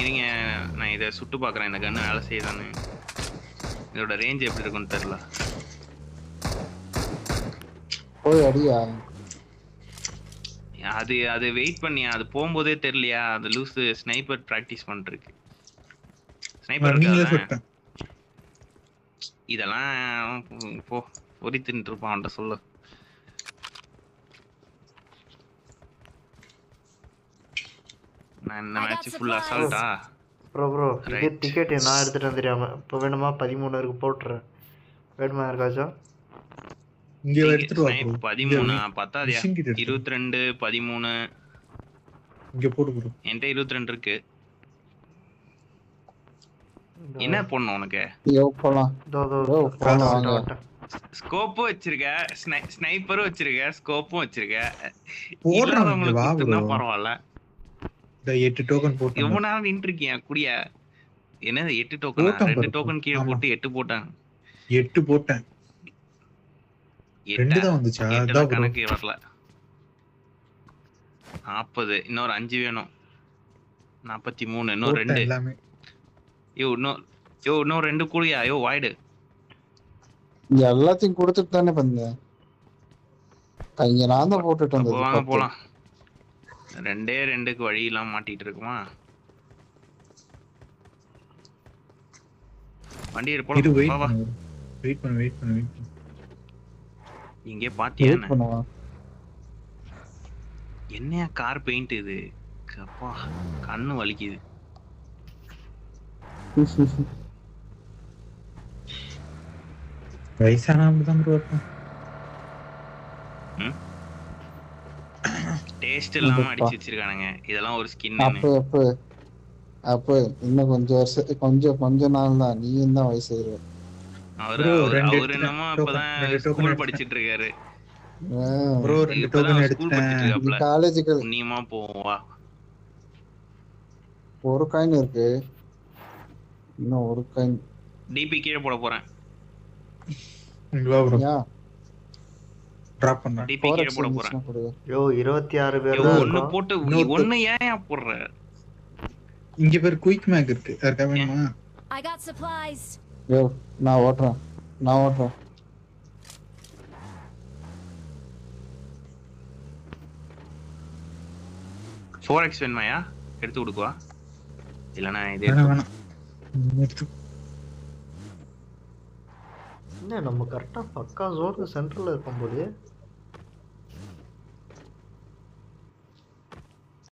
இருங்க நான் இதை சுட்டு பார்க்குறேன். இந்த கன்று வேலை செய்யுதான்னு. இதோட ரேஞ்ச் எப்படி இருக்குன்னு தெரியல. போய் அடியா. அது அது வெயிட் பண்ணியா, அது போகும்போதே தெரியலையா? அது லூஸ் ஸ்னைப்பர் ப்ராக்டிஸ் பண்ணிருக்கு. ஸ்னைப்பர் இருக்காது. இதெல்லாம் போ ஒரி தின்ட்டு இருப்பான் அவன்கிட்ட சொல்லு. நான் இந்த மேட்ச் ஃபுல் அசால்ட்டா. ப்ரோ இது டிக்கெட் நான் எடுத்துட்டு வந்துடாம இப்போ வேணுமா 13 இருக்கு போட்டுறேன். வேணுமா யாருக்காச்சும்? இங்க எடுத்துட்டு வா ப்ரோ. 13 பத்தாதியா? 22 13 இங்க போடு ப்ரோ. என்கிட்ட 22 இருக்கு. என்ன பண்ணனும் உனக்கு? யோ போலாம். தோ ஸ்கோப்பும் வச்சிருக்க, ஸ்னைப்பரும் வச்சிருக்க, ஸ்கோப்பும் வச்சிருக்க. போடுறவங்களுக்கு குத்துனா பரவாயில்ல. இந்த 8 டோக்கன் போட்டு எவ்வளவு நேரம் நின்று இருக்கியா குடியா? என்னது 8 டோக்கன்? 2 டோக்கன் கீழே போட்டு 8 போட்டான். 8 போட்டேன். 2 தான் வந்துச்சா? அதான் கணக்கு வரல. 40 இன்னொரு 5 வேணும். 43 இன்னொரு 2 எல்லாமே. யோ இன்னொரு 2 கூடியா? யோ வாய்டு எல்லாத்தையும் கொடுத்துட்டு தானே வந்தேன். கைய நான் தான் போட்டுட்டு வந்தேன். வாங்க போலாம். 2க்கு வழி எல்லாம் மாட்டிட்டு இருக்குமா? வண்டி போலாம். வெயிட் பண்ணு. இங்கே பாத்தியா என்னையா கார் பெயிண்ட் இது? அப்பா கண்ணு வலிக்குது. வயசான அப்படிதான் ப்ரோ இருக்கும். டேஸ்ட் இல்லாம அடிச்சு வச்சிருக்கானுங்க. இதெல்லாம் ஒரு ஸ்கின். அப்ப இன்னும் கொஞ்ச நாள் தான் நீயும் தான் வயசாயிருவ. அவர் என்னமோ இப்பதான் ஸ்கூல் படிச்சிட்டு இருக்காரு. ப்ரோ 2 டோக்கன் எடுத்துட்டேன். காலேஜுக்கு நீமா போவா. ஒரு காயின் இருக்கு. இன்னும் ஒரு காயின். டிபி கீழே போட போறேன். இங்க வா ப்ரோ. டிராப் பண்ணு. டிபி கீழே போட போறேன். யோ 26 பேர் ஒன்னு போட்டு ஒன்னு ஏன் போடுற? இங்க பேர் குயிக் மேக் இருக்கு. யாருக்கா வேணுமா? I got supplies. யோ நான் ஓட்றேன். 4x வேணுமாயா? எடுத்து கொடுக்குவா. இல்லனா இது வேணாம். என்ன நம்ம கரெக்டா பக்கா ஜோன் சென்டர்ல இருக்கும் போது